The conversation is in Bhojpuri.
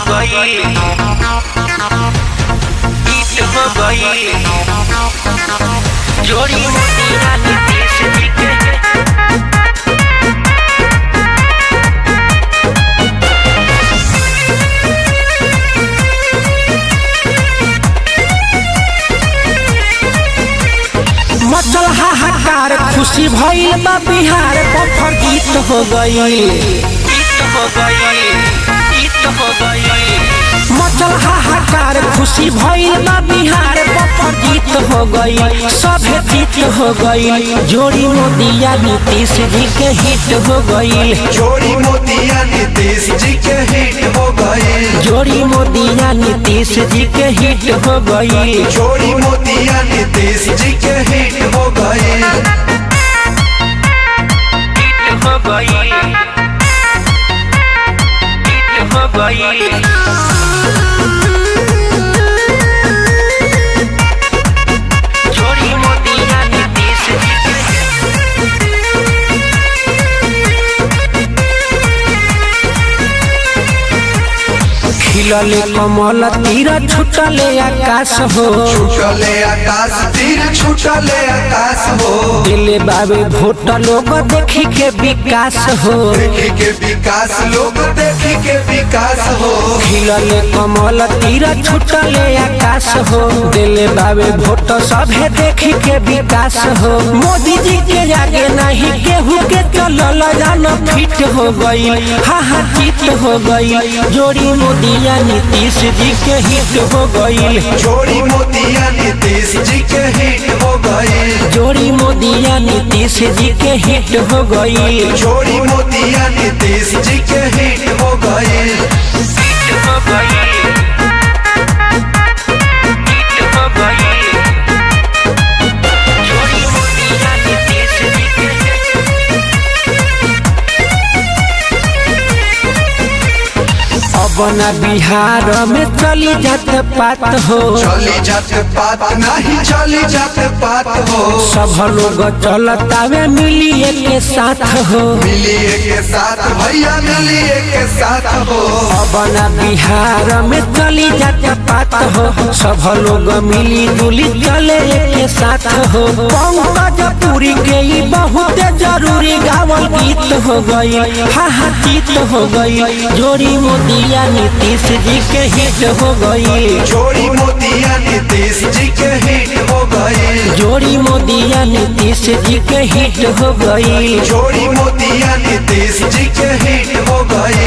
गई, हिट हो गई। जोड़ी मोतिया नीतीश जी के मचल हाहाकार खुशी भइल बा बिहार बफर गीत हो गई, हिट हो गई, हिट हो गई। मचल हाहाकार खुशी भइल बा बिहार बफर गीत हो गई, सभे जीत हो गई। जोड़ी मोतिया नीतीश जी के हिट हो गई, जोड़ी मोतिया नीतीश जी के हिट हो गई, जोड़ी मोतिया नीतीश जी के हिट हो गई। जोड़ी मोतिया नीतीश जी के हिट हो गई, हिट हो गई, हिट हो गई। जोड़ी मोतिया नीतीश जी के खिलले कमल तीर छुटले आकाश हो, छुटले आकाश तीर छुटले आकाश हो। दिले बाबे भोट लोग देखी के विकास हो, देखी के विकास लोग देखी के विकास हो। खिलले कमल तीर छुटले आकाश हो, दिले बाबे भोट सभे देखी के विकास हो। मोदी जी के आगे नहीं केहू के चलल जान फिट हो गई, हाँ जीत हो गई। जोड़ी मोदिया नीतीश जी के हिट हो गई, जोड़ी मोतिया नीतीश जी के हिट हो गई, जोड़ी मोदिया नीतीश जी के हिट हो गई। जोड़ी मोतिया नीतीश जी के हिट हो गई, हिट हो गई, हिट हो गई। जोड़ी मोतिया नीतीश जी के अब ना बिहार में चली जात पात हो, चली जात पात नहीं चली जात पात हो। सब लोग चलतावे मिलिए के साथ हो, मिलिए के साथ भैया मिलिए के साथ हो। अब ना बिहार में चली जात पात हो, सब लोग मिली जुली चले के साथ हो। पंकज पुरी के ही बहुत जरूरी गावल गीत हो गई, हाँ जीत हो गई। जोड़ी मोदिया नीतीश जी के हिट हो गई, जोड़ी मोतिया नीतीश जी के हिट हो गई, जोड़ी मोदिया नीतीश जी के हिट हो गई। जोड़ी मोतिया नीतीश जी के हिट हो गई।